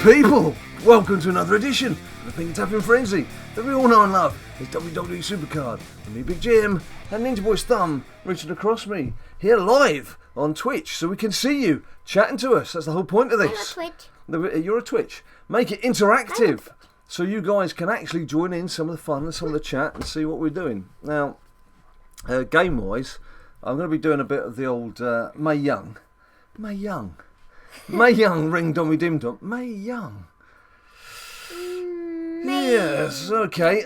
people, welcome to another edition of the Pink Tapping Frenzy that we all know and love. It's WWE SuperCard, and me, Big Jim, and Ninja Boy's thumb reaching across me, here live on Twitch, so we can see you chatting to us. That's the whole point of this. I'm a Twitch. You're a Twitch. Make it interactive, so you guys can actually join in some of the fun and some of the chat and see what we're doing. Now, game-wise, I'm going to be doing a bit of the old Mae Young. Mae Young ring Domidimdum. Mae Young. Yes, okay.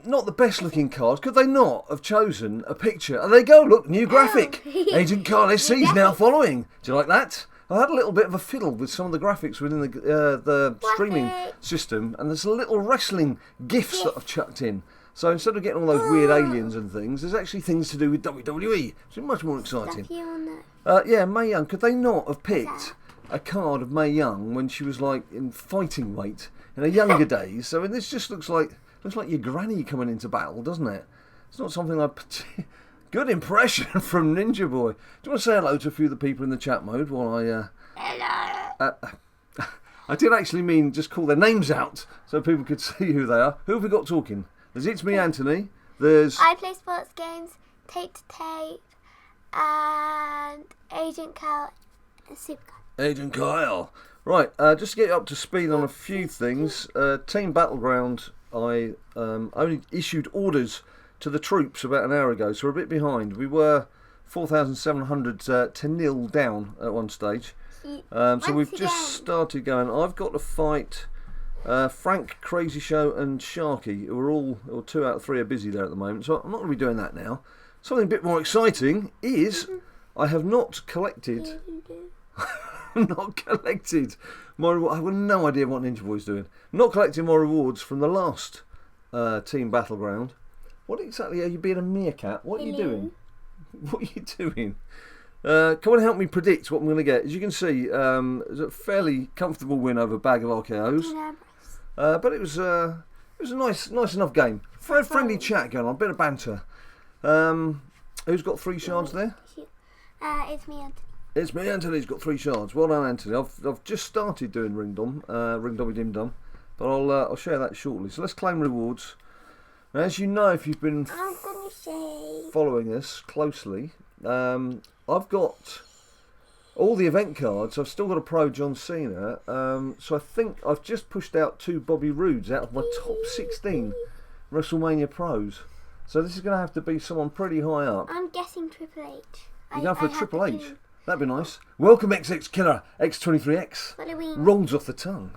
Not the best looking cards. Could they not have chosen a picture? And there you go, look, new graphic. Agent Carlos C's now following. Do you like that? I had a little bit of a fiddle with some of the graphics within the streaming system, and there's a little wrestling gifs that I've chucked in. So instead of getting all those weird aliens and things, there's actually things to do with WWE. It's much more exciting. Yeah, Mae Young. Could they not have picked a card of Mae Young when she was like in fighting weight in her younger days? So this just looks like your granny coming into battle, doesn't it? It's not something like good impression from Ninja Boy. Do you want to say hello to a few of the people in the chat mode while I? Hello. I did actually mean just call their names out so people could see who they are. Who have we got talking? There's It's Me, Anthony. There's I play sports games, Tape to Tape, and Agent Kyle and Supercard. Agent Kyle. Right, just to get you up to speed on a few things. Team Battleground, I only issued orders to the troops about an hour ago, so we're a bit behind. We were 4,700 to 0 down at one stage. So we've just started going. I've got to fight Frank, Crazy Show and Sharky, who are all, or 2 out of 3 are busy there at the moment, so I'm not going to be doing that now. Something a bit more exciting is I have not collected my I have no idea what Ninja Boy's doing. Not collecting my rewards from the last Team Battleground. What exactly are you being a meerkat? What are you doing? What are you doing? Come on, help me predict what I'm going to get. As you can see, it's a fairly comfortable win over Bag of RKOs. But it was a nice enough game. Friendly chat going on, a bit of banter. Who's got 3 shards there? It's me, Anthony. It's me, Anthony's got 3 shards. Well done, Anthony. I've just started doing Ring Domidimdum, but I'll share that shortly. So let's claim rewards. Now, as you know, if you've been following us closely, I've got all the event cards. I've still got a pro John Cena. So I think I've just pushed out 2 Bobby Roodes out of my top 16 WrestleMania pros. So this is going to have to be someone pretty high up. I'm guessing Triple H. You're going for a Triple H? That'd be nice. Welcome XX Killer X23X. Halloween. Rolls off the tongue.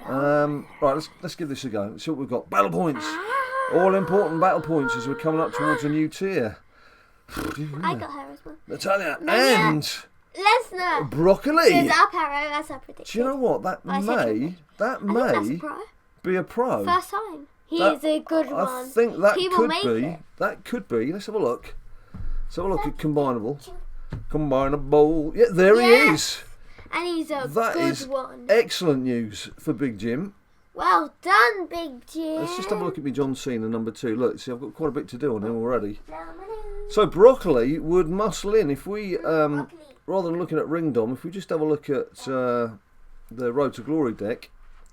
Right, let's give this a go. Let's see what we've got. Battle points. All important battle points as we're coming up towards a new tier. I got her as well. Natalia Mania. and Lesnar. Broccoli. Is up arrow, as I predicted. Do you know what? That may be a pro. First time. He's a good one. I think that He will could make be. it. That could be. Let's have a look. Let's have a look at combinable. Combinable. Yeah, there he is. And he's a That good is one. excellent news for Big Jim. Well done, Big Jim. Let's just have a look at me John Cena number 2. Look, see, I've got quite a bit to do on him already. So Broccoli would muscle in if we, rather than looking at Ring Dom, if we just have a look at the Road to Glory deck.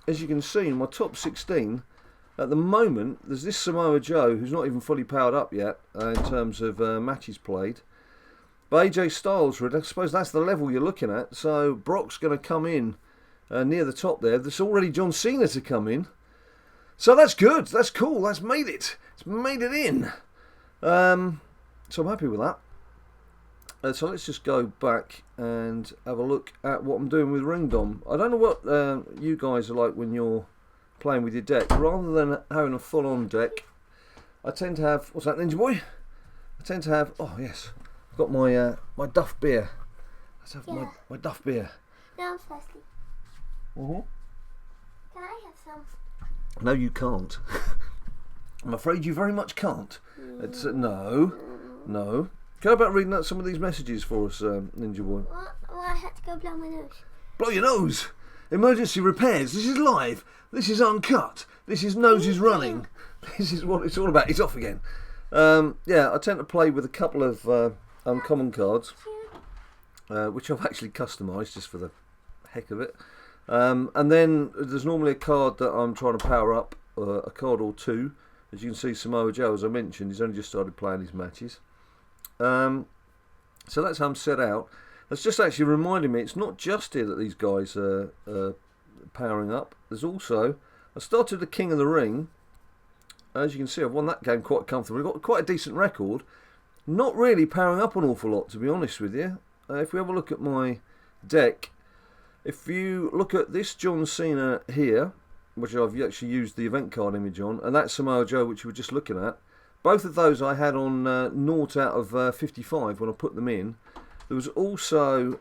As you can see in my top 16, at the moment, there's this Samoa Joe who's not even fully powered up yet in terms of matches played. But AJ Styles, I suppose that's the level you're looking at. So Brock's going to come in near the top there. There's already John Cena to come in. So that's good. That's cool. That's made it. It's made it in. So I'm happy with that. So let's just go back and have a look at what I'm doing with Ring Dom. I don't know what you guys are like when you're playing with your deck. Rather than having a full-on deck, I tend to have... What's that, Ninja Boy? I tend to have... Oh, yes. I've got my my Duff beer. Let's have my Duff beer. Now I'm thirsty. Mm-hmm. Can I have some? No, you can't. I'm afraid you very much can't. It's no. Go about reading out some of these messages for us, Ninja Boy. Well, I had to go blow my nose. Blow your nose! Emergency repairs. This is live. This is uncut. This is noses running. This is what it's all about. It's off again. Yeah, I tend to play with a couple of uncommon cards, which I've actually customised just for the heck of it. And then there's normally a card that I'm trying to power up, a card or two. As you can see, Samoa Joe, as I mentioned, he's only just started playing his matches. So that's how I'm set out. That's just actually reminding me, it's not just here that these guys are powering up. There's also, I started the King of the Ring. As you can see, I've won that game quite comfortably. Got quite a decent record. Not really powering up an awful lot, to be honest with you. If we have a look at my deck, if you look at this John Cena here, which I've actually used the event card image on, and that Samoa Joe, which you were just looking at, both of those I had on 0 out of 55 when I put them in. There was also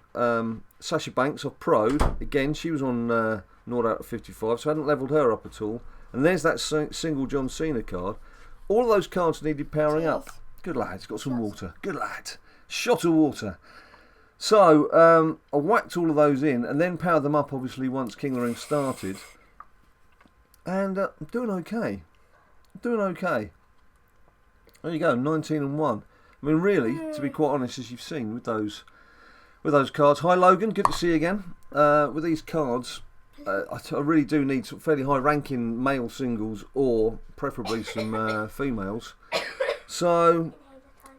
Sasha Banks of Prode. Again, she was on 0 out of 55, so I hadn't levelled her up at all. And there's that single John Cena card. All of those cards needed powering up. Good lad, he's got some water. Good lad. Shot of water. So, I whacked all of those in and then powered them up, obviously, once King of the Ring started. And I'm doing okay. Doing okay. There you go, 19 and 1. I mean, really, to be quite honest, as you've seen with those cards. Hi, Logan. Good to see you again. With these cards, I really do need some fairly high-ranking male singles, or preferably some females. So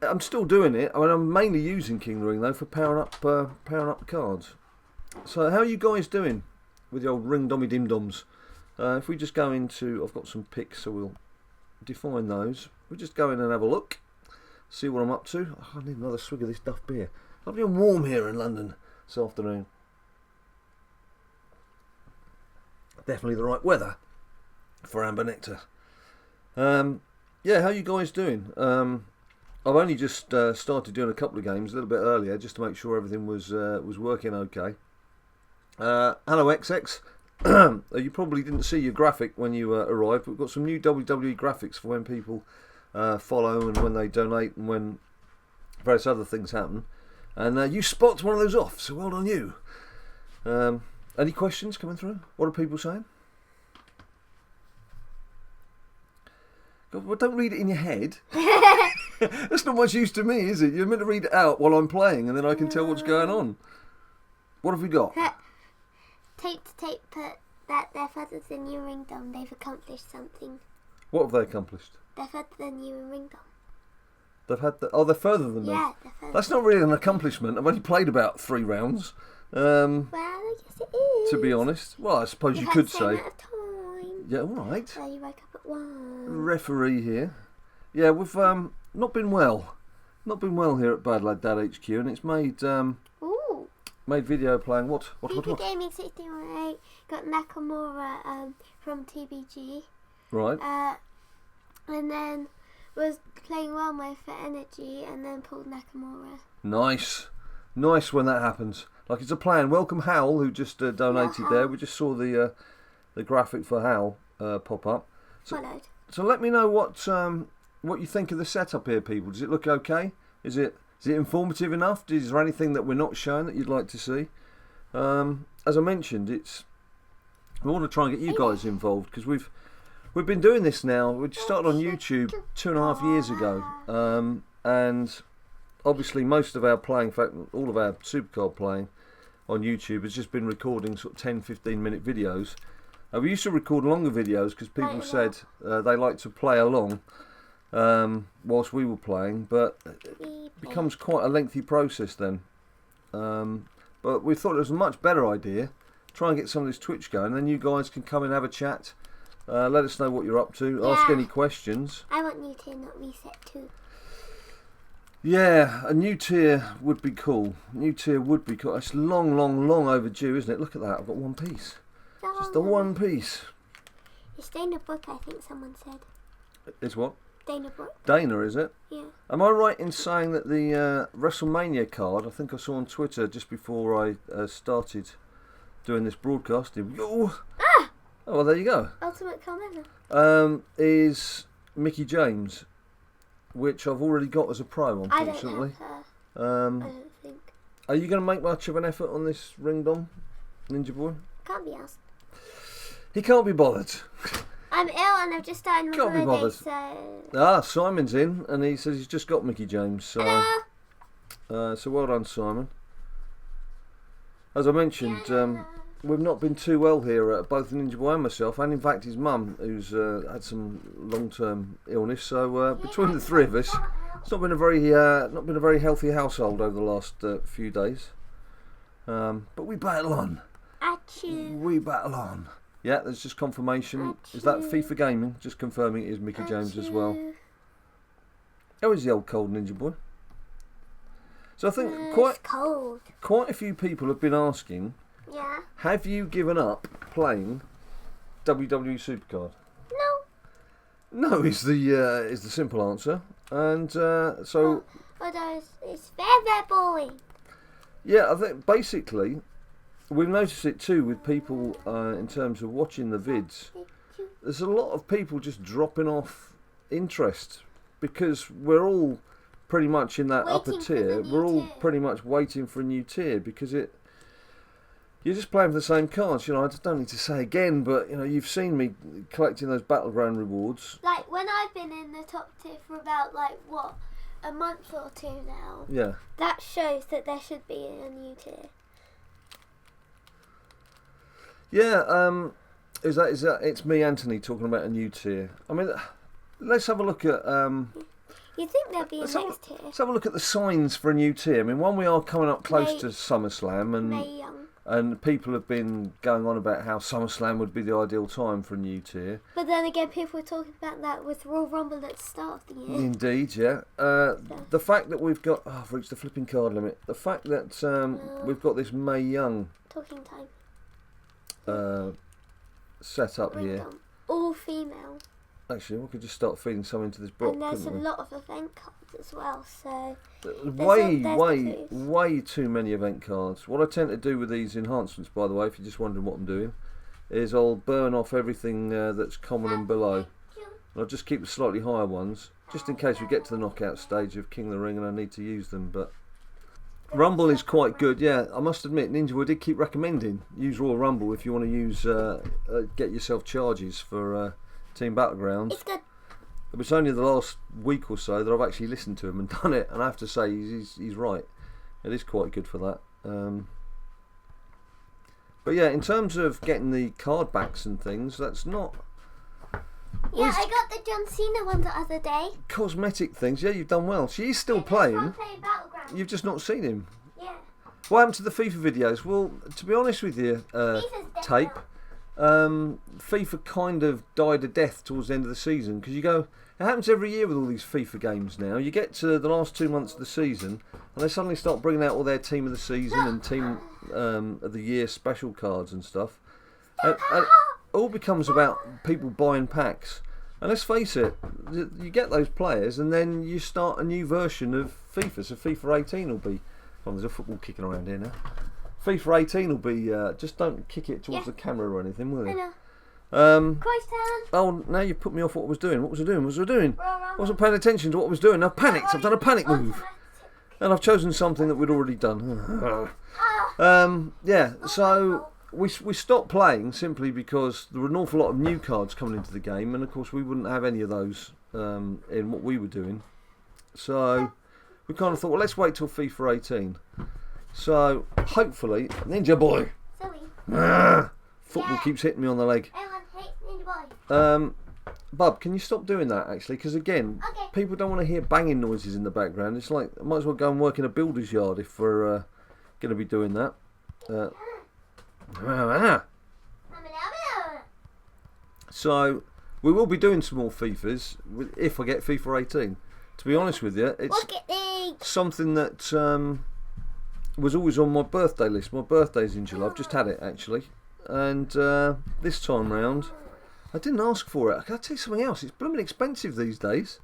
I'm still doing it. I mean, I'm mainly using King of the Ring though for powering up the cards. So how are you guys doing with the old ring Domidimdums? If we just go into, I've got some picks, so we'll define those. We'll just go in and have a look. See what I'm up to. Oh, I need another swig of this Duff beer. It's lovely and warm here in London this afternoon. Definitely the right weather for amber nectar. Yeah, how are you guys doing? I've only just started doing a couple of games a little bit earlier, just to make sure everything was working okay. Hello, XX. You probably didn't see your graphic when you arrived. We've got some new WWE graphics for when people follow and when they donate and when various other things happen. And you spot one of those off, so well done you. Any questions coming through? What are people saying? God, well, don't read it in your head. That's not much use to me, is it? You're meant to read it out while I'm playing and then I can tell what's going on. What have we got? Tape to tape put that they're further than you ring dom. They've accomplished something. What have they accomplished? They're further than you in ring dom. They've had the, oh, they're further than me. Yeah, they're further. That's not really an accomplishment. I've only played about 3 rounds. Well, I guess it is. To be honest. Well, I suppose you had could the same say. amount of time. Yeah, all right. So you woke up at 1. Referee here. Yeah, we've not been well. Not been well here at BadLadDad HQ, and it's made made video playing what? FIFA Gaming 1618 got Nakamura from TBG. Right. And then was playing well for energy and then pulled Nakamura. Nice. Nice when that happens. Like it's a plan. Welcome Hal, who just donated there. We just saw the graphic for Hal pop up. So let me know what you think of the setup here, people. Does it look okay? Is it informative enough? Is there anything that we're not showing that you'd like to see? As I mentioned, we want to try and get you guys involved because we've been doing this now. We started on YouTube 2.5 years ago, and obviously most of our playing, in fact all of our SuperCard playing on YouTube has just been recording sort of 10-15 minute videos. We used to record longer videos because people said they like to play along whilst we were playing, but it becomes quite a lengthy process then. But we thought it was a much better idea. Try and get some of this Twitch going, then you guys can come and have a chat. Let us know what you're up to. Ask any questions. I want new tier, not reset too. Yeah, a new tier would be cool. New tier would be cool. It's long overdue, isn't it? Look at that. I've got one piece. Just the one piece. It's Dana Brooke, I think someone said. It's what? Dana Brooke. Dana, is it? Yeah. Am I right in saying that the WrestleMania card, I think I saw on Twitter just before I started doing this broadcasting. Oh, well, there you go. Ultimate Carmella. Is Mickey James, which I've already got as a pro, unfortunately. I don't think. Are you going to make much of an effort on this ring dom, Ninja Boy? Can't be asked. He can't be bothered. I'm ill and I've just started my Can't be holiday, bothered. Simon's in and he says he's just got Mickey James. So, so well done, Simon. As I mentioned, we've not been too well here, both Ninja Boy and myself, and in fact his mum, who's had some long-term illness. So between the three of us, it's not been a very healthy household over the last few days. But we battle on. Achoo. We battle on. Yeah, there's just confirmation. Achoo. Is that FIFA Gaming? Just confirming it is Mickey James as well. How is the old cold, Ninja Boy? So I think it's cold. quite a few people have been asking, Yeah. have you given up playing WWE SuperCard? No. No, is the simple answer. And so Although it's very boring. yeah, I think basically we've noticed it too with people in terms of watching the vids. There's a lot of people just dropping off interest because we're all pretty much in that upper tier. We're all pretty much waiting for a new tier because you're just playing for the same cards. You know, I just don't need to say again, but you know, you've seen me collecting those Battleground rewards. Like when I've been in the top tier for about a month or two now. Yeah. That shows that there should be a new tier. Yeah. Is that? It's me, Anthony, talking about a new tier. I mean, let's have a look at. You think there'll be a next tier? Let's have a look at the signs for a new tier. I mean, one, we are coming up close to SummerSlam, Mae Young. and people have been going on about how SummerSlam would be the ideal time for a new tier. But then again, people were talking about that with Royal Rumble at the start of the year. Indeed, yeah. The fact that we've got... I've reached the flipping card limit. The fact that we've got this Mae Young Talking time. set up here. All female. Actually, we could just start feeding some into this block, And there's a couldn't we? lot of event cards as well, so... Way too many event cards. What I tend to do with these enhancements, by the way, if you're just wondering what I'm doing, is I'll burn off everything that's common and below. And I'll just keep the slightly higher ones, just in case we get to the knockout stage of King of the Ring and I need to use them. But Rumble is quite good, yeah. I must admit, Ninja Boy did keep recommending use Royal Rumble if you want to use get yourself charges for Team Battleground. It's good. It was only the last week or so that I've actually listened to him and done it, and I have to say he's right. It is quite good for that. But yeah, in terms of getting the card backs and things, that's not... Yeah, I got the John Cena one the other day. Cosmetic things, yeah, you've done well. She is still playing. Battleground. You've just not seen him. Yeah. What happened to the FIFA videos? Well, to be honest with you, Tape, FIFA kind of died a death towards the end of the season because you go, it happens every year with all these FIFA games now. You get to the last 2 months of the season and they suddenly start bringing out all their team of the season and team of the year special cards and stuff. And it all becomes about people buying packs. And let's face it, you get those players and then you start a new version of FIFA. So FIFA 18 will be... Oh, there's a football kicking around here now. FIFA 18 will be... just don't kick it towards the camera or anything, will you? I know. Quicktime. Oh, now you've put me off what I was doing. What was I doing? I wasn't paying attention to what I was doing. I've panicked. I've done a panic move. And I've chosen something that we'd already done. Yeah, so we stopped playing simply because there were an awful lot of new cards coming into the game, and of course we wouldn't have any of those in what we were doing. So we kind of thought, well, let's wait till FIFA 18. So hopefully, Ninja Boy. Football keeps hitting me on the leg. Everyone hates Ninja Boy. Bub, can you stop doing that actually? Because again, people don't want to hear banging noises in the background. It's like I might as well go and work in a builder's yard if we're going to be doing that. So we will be doing some more FIFAs if I get FIFA 18. To be honest with you, it's something that was always on my birthday list. My birthday's in July. I've just had it actually, and this time round, I didn't ask for it. Can I tell you something else? It's blooming expensive these days.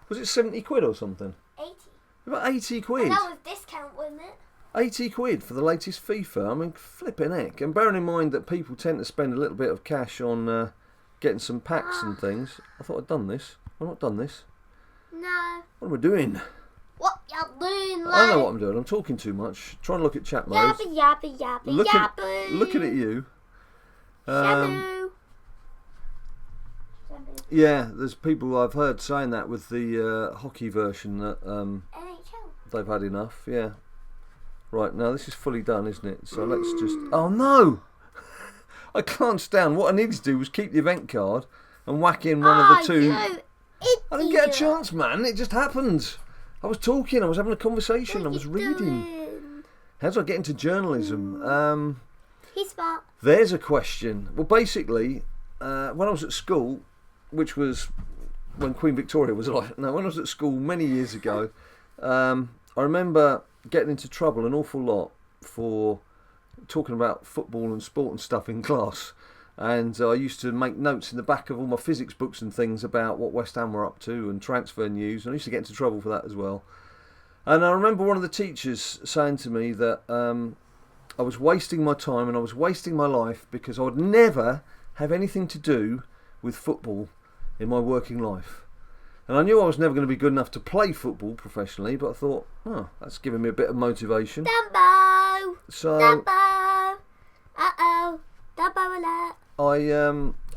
Was it 70 quid or something? 80. About 80 quid. And that was discount, wasn't it? 80 quid for the latest FIFA. I mean, flipping heck. And bearing in mind that people tend to spend a little bit of cash on getting some packs and things, I thought I'd done this. I've not done this. No. What am I doing? What you doing, lad? I know what I'm doing. I'm talking too much. Trying to look at chat mode. Yabba. Looking at you. Shabu. Yeah, there's people I've heard saying that with the hockey version that NHL. they've had enough. Yeah. Right, now this is fully done, isn't it? So let's just... Oh no! I glanced down. What I needed to do was keep the event card and whack in one of the two. You I didn't get a idiot. chance, man. It just happened. I was talking. I was having a conversation. I was reading. Doing? How did I get into journalism? He's smart. There's a question. Well, basically, when I was at school, which was when Queen Victoria was alive. No, when I was at school many years ago, I remember getting into trouble an awful lot for talking about football and sport and stuff in class. And I used to make notes in the back of all my physics books and things about what West Ham were up to and transfer news. And I used to get into trouble for that as well. And I remember one of the teachers saying to me that I was wasting my time and I was wasting my life because I would never have anything to do with football in my working life. And I knew I was never going to be good enough to play football professionally, but I thought, oh, that's giving me a bit of motivation. Dumbo! So Dumbo! Uh-oh. Dumbo alert.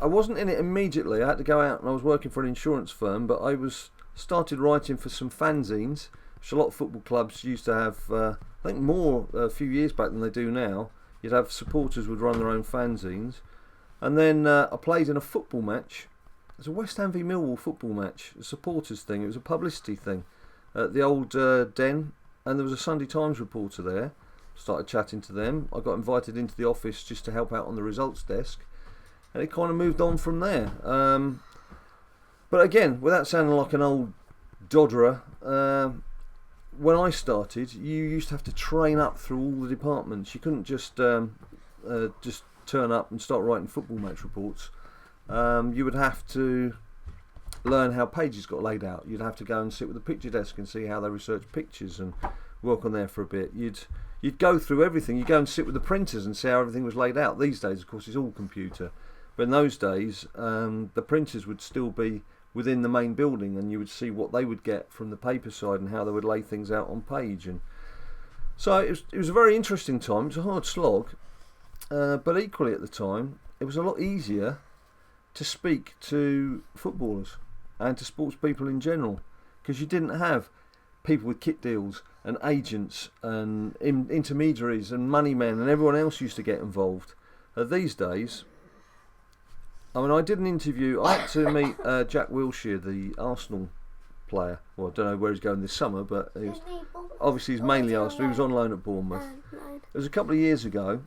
I wasn't in it immediately. I had to go out and I was working for an insurance firm, but I started writing for some fanzines, which a lot of football clubs used to have, I think more a few years back than they do now. You'd have supporters would run their own fanzines. And then I played in a football match. It was a West Ham v Millwall football match, a supporters thing. It was a publicity thing at the old Den, and there was a Sunday Times reporter there. Started chatting to them. I got invited into the office just to help out on the results desk, and it kind of moved on from there. But again, without sounding like an old dodderer, when I started, you used to have to train up through all the departments. You couldn't just turn up and start writing football match reports. You would have to learn how pages got laid out. You'd have to go and sit with the picture desk and see how they research pictures and work on there for a bit. You'd go through everything. You'd go and sit with the printers and see how everything was laid out. These days, of course, it's all computer. But in those days, the printers would still be within the main building, and you would see what they would get from the paper side and how they would lay things out on page. And so it was a very interesting time. It was a hard slog, but equally at the time, it was a lot easier to speak to footballers and to sports people in general, because you didn't have people with kit deals and agents and intermediaries and money men and everyone else used to get involved. These days, I mean, I did an interview. I had to meet Jack Wilshere, the Arsenal player. Well, I don't know where he's going this summer, but obviously he's mainly Arsenal. He was on loan at Bournemouth. It was a couple of years ago.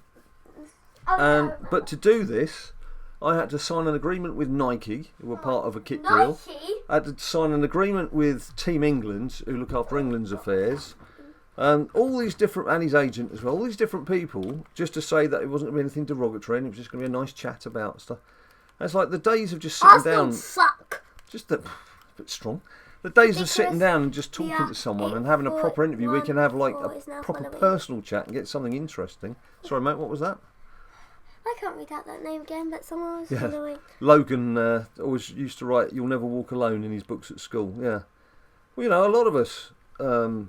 But to do this, I had to sign an agreement with Nike, who were part of a kit deal. I had to sign an agreement with Team England, who look after England's affairs. All these different, and his agent as well, all these different people, just to say that it wasn't going to be anything derogatory and it was just going to be a nice chat about stuff. And it's like the days of just sitting down. Suck. Just a bit strong. The days of sitting down and just talking to someone and having a proper interview, we can have like a proper personal chat and get something interesting. Sorry, mate, what was that? I can't read out that name again, but someone was Yeah. following. Logan always used to write "You'll Never Walk Alone" in his books at school. Yeah, well, you know, a lot of us are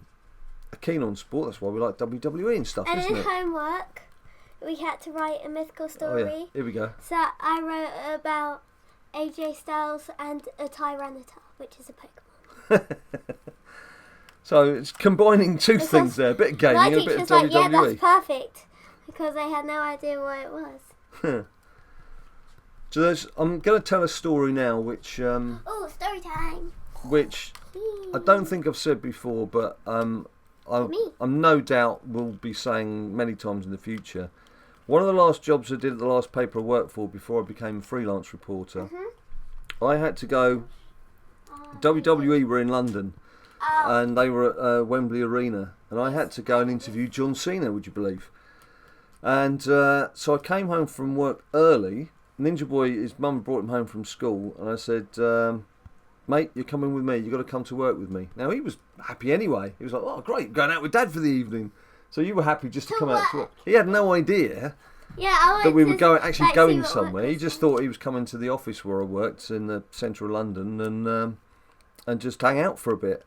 keen on sport. That's why we like WWE and stuff, And isn't in it? homework, we had to write a mythical story. Oh yeah, here we go. So I wrote about AJ Styles and a Tyranitar, which is a Pokemon. So it's combining two things there: a bit of gaming My and a bit of teacher's like, yeah, WWE. that's perfect, because they had no idea what it was. So I'm going to tell a story now, which Oh, story time. I don't think I've said before, but I'm no doubt will be saying many times in the future. One of the last jobs I did at the last paper I worked for before I became a freelance reporter, I had to go. WWE were in London, and they were at Wembley Arena, and I had to go and interview John Cena. Would you believe? And so I came home from work early. Ninja Boy, his mum brought him home from school, and I said, mate, you're coming with me. You've got to come to work with me. Now, he was happy anyway. He was like, oh, great, going out with Dad for the evening. So you were happy just to come out to work. He had no idea that we were going somewhere. He just thought he was coming to the office where I worked in the centre of London and just hang out for a bit.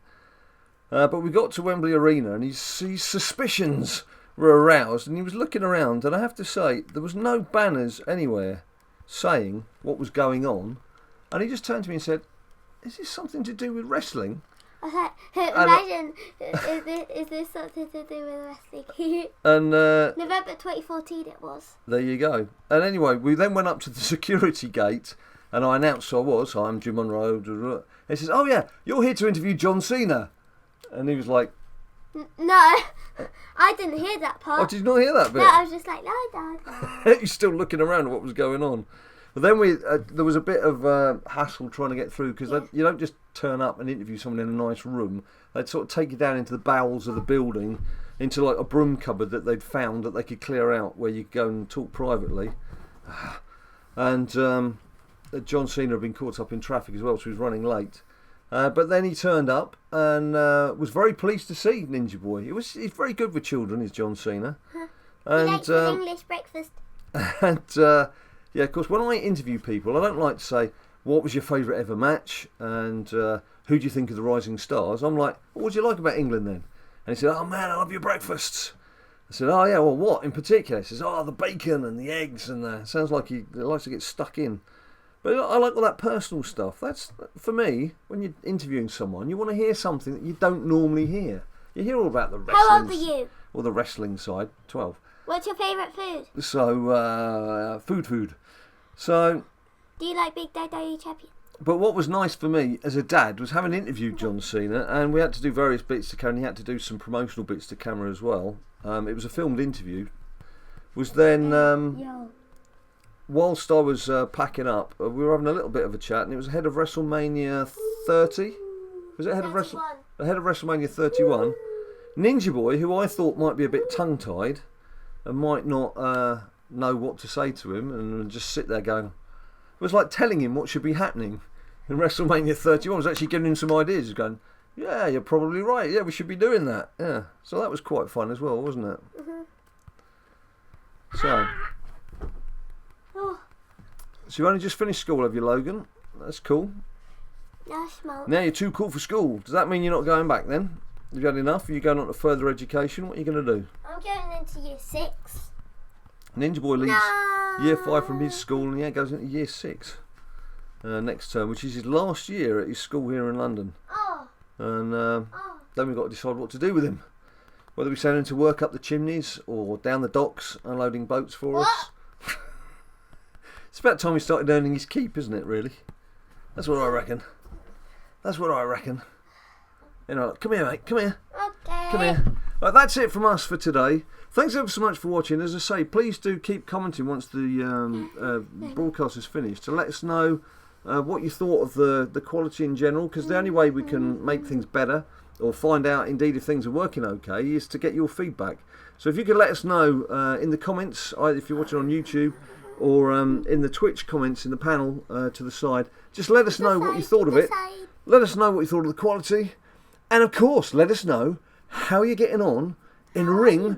But we got to Wembley Arena, and his suspicions were aroused, and he was looking around, and I have to say, there was no banners anywhere saying what was going on, and he just turned to me and said, is this something to do with wrestling? I was like, imagine, is this something to do with wrestling? And November 2014 it was. there you go. And anyway, we then went up to the security gate, and I announced I'm Jim Monroe. And he says, "Oh yeah, you're here to interview John Cena." And he was like, No, I didn't hear that part. "Oh, did you not hear that bit?" No, I was just like, no. He's still looking around at what was going on. But then there was a bit of hassle trying to get through, because you don't just turn up and interview someone in a nice room. They'd sort of take you down into the bowels of the building, into like a broom cupboard that they'd found that they could clear out, where you could go and talk privately. And John Cena had been caught up in traffic as well, so he was running late. But then he turned up and was very pleased to see Ninja Boy. He's very good with children, is John Cena. He likes his English breakfast. And yeah, of course, when I interview people, I don't like to say, what was your favourite ever match? And who do you think of the rising stars? I'm like, what do you like about England then? And he said, oh man, I love your breakfasts. I said, oh yeah, well what in particular? He says, oh, the bacon and the eggs, and sounds like he likes to get stuck in. But I like all that personal stuff. That's, for me, when you're interviewing someone, you want to hear something that you don't normally hear. You hear all about the wrestling. How old are you? Or the wrestling side, 12. What's your favourite food? So, food. So... Do you like Big Daddy Champion? But what was nice for me as a dad was having interviewed John Cena, and we had to do various bits to camera, and he had to do some promotional bits to camera as well. It was a filmed interview. Was then... whilst I was packing up, we were having a little bit of a chat, and it was ahead of WrestleMania 30. Was it ahead of WrestleMania 31? Ninja Boy, who I thought might be a bit tongue-tied and might not know what to say to him, and just sit there going, it was like telling him what should be happening in WrestleMania 31. I was actually giving him some ideas. He was going, yeah, you're probably right. Yeah, we should be doing that. Yeah, so that was quite fun as well, wasn't it? So you've only just finished school, have you, Logan? That's cool. No smoke. Now you're too cool for school. Does that mean you're not going back then? Have you had enough? Are you going on to further education? What are you going to do? I'm going into year 6. Ninja Boy leaves year 5 from his school and goes into year 6 next term, which is his last year at his school here in London. And then we've got to decide what to do with him. Whether we send him to work up the chimneys or down the docks unloading boats for us. It's about time he started earning his keep, isn't it, really? That's what I reckon. You know, come here, mate. Come here. Okay. Come here. Right, that's it from us for today. Thanks ever so much for watching. As I say, please do keep commenting once the broadcast is finished to let us know what you thought of the quality in general, because the only way we can make things better or find out indeed if things are working okay is to get your feedback. So if you could let us know in the comments, either if you're watching on YouTube or in the Twitch comments in the panel to the side, just let us know what you thought of it. Let us know what you thought of the quality. And of course, let us know how you're getting on in ring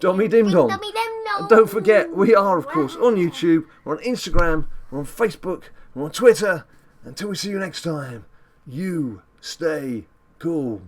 Domidimdum. And don't forget, we are, of course, on YouTube, we're on Instagram, we're on Facebook, we're on Twitter. Until we see you next time, you stay cool.